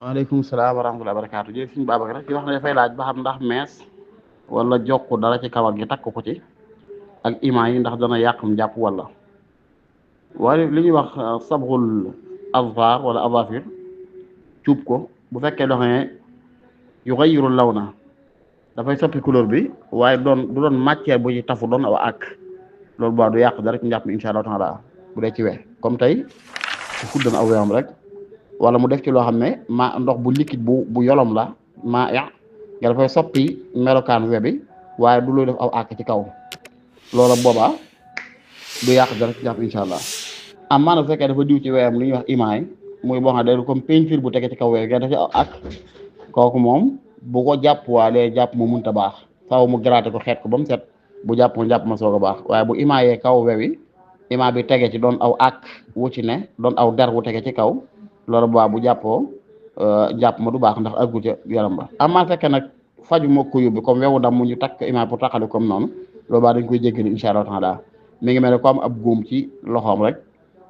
waaleykum salaam wa rahmatulah barakaatu jërëjëf suñu Babacar rek ci wax ne dafay laaj ba xam ndax mees wala jokku dara ci kawar gi takk ko ci ak imaa yi ndax dana yàqum jàpp wala waaye li ñuy wax sabxul azfar wala azafir cuub ko bu fekkee doxee yuxayiru law na dafay soppi couleur bi waaye du doon matière bu ci tafu doon aw ak loolu boo du yàq dara ci njàpp mi insha allahu taala bu dee ci we comme tey su fuddan aw weexam rek wala mu def ci loo xam ne ndox bu liquide bu yolom la maa ya nga dafay soppi melokaan we bi waaye du looy def aw àkk ci kaw loola boobaa du yàq dara ci jàpp incha allah am maanaam bu fekkee dafa diw ci weyam li ñuy wax imaay muy boo xam ne day comme peinture bu tege ci kaw we nga def ci aw àkk kooku moom bu ko jàpp waalee jàpp mu munta baax faaw mu gratter ko xeet ko ba mu set bu jàpp mu jàpp ma soog a baax waaye bu imaayee kaw wewi imaa bi tege ci doon aw àkk wu ci ne doon aw der wu tege ci kaw loolu bu bu jàppoo jàpp ma du baax ndax aggu ca yaram ba amaa fekkee nag faju moo ko yóbbu comme wewu dam mu ñu takk imaam pour taxali comme noonu loolu baa dañ koy jéggali insha allah taala mi ngi mel ne ko am ab góom ci loxoom rek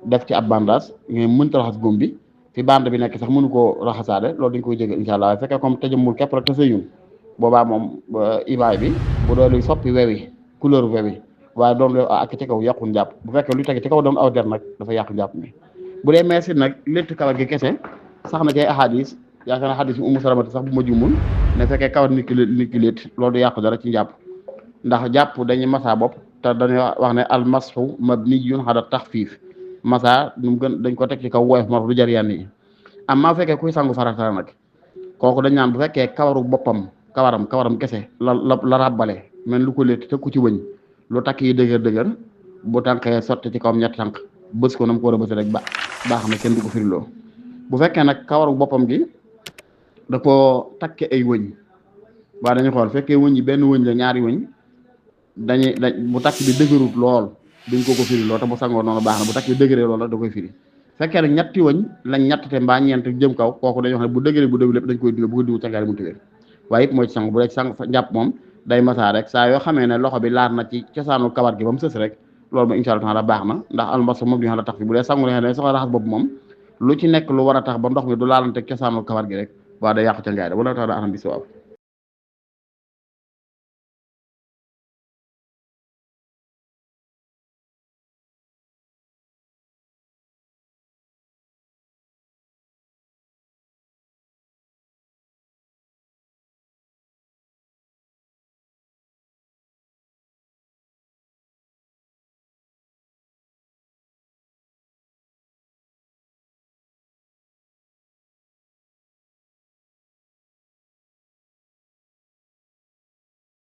def ci ab bandage mais mënta raxas góom bi fi bande bi nekk sax mënu koo raxasaale loolu dañ koy jéggal insha allah waaye fekkee comme tëjamul képp rek te sëyun boobaa moom ibaay bi bu doon luy soppi wewi couleur wewi waaye doon lu ak ci kaw yàqun jàpp bu fekkee luy tege ci kaw doon aw der nag dafa yàqu jàpp mi bu dee meesit nag létt kawar gi kese sax na ci ay ahadis yaakaar naa hadis bi Ummu Salamata sax bu ma jumul ne fekkee kawar nit ki létt loolu du yàqu dara ci njàpp ndax jàpp dañuy masa bopp te dañuy wax ne al masxu mabniyun ala taxfiif masa nu mu gën dañ ko teg ci kaw woyof moo tax du jar yenn yi am maa fekkee kuy sangu farata nag kooku dañ naan bu fekkee kawaru boppam kawaram kese la ràbbale men lu ko létt te ku ci wëñ lu takk yi dëgër bu tànkee sotti ci kawam ñetti tànk bës ko nam ko war a bës rek baax na kenn du ko firiloo bu fekkee nag kawaru boppam gi da ko takke ay wëñ waa dañuy xool fekkee wëñ yi benn wëñ la ñaari wëñ bu takk bi dëgërut lool duñ ko firiloo te bu sangoo noonu baax na bu takk bi dëgëree lool rek da koy firi fekkee nag ñetti wëñ lañ ñettite mbaa ñeent jëm kaw kooku dañuy wax ne bu dëgëree bu dëgg lépp dañ koy diw bu ko diw cangaari mu tëgër waaye yëpp mooy ci sang bu dee ci sang njàpp moom day masaa rek saa yoo xamee ne loxo bi laar na ci cosaanu kawar gi ba mu sës rek loolu moom incha allah taala baax na ndax almas moom di la tax fi bu dee sangu ne dañ soxla raxas bopp moom lu ci nekk lu war a tax ba ndox mi du laalante cosaanu kawar gi rek waa day yàqu ca ngaay da wala tax da anam bi si waaw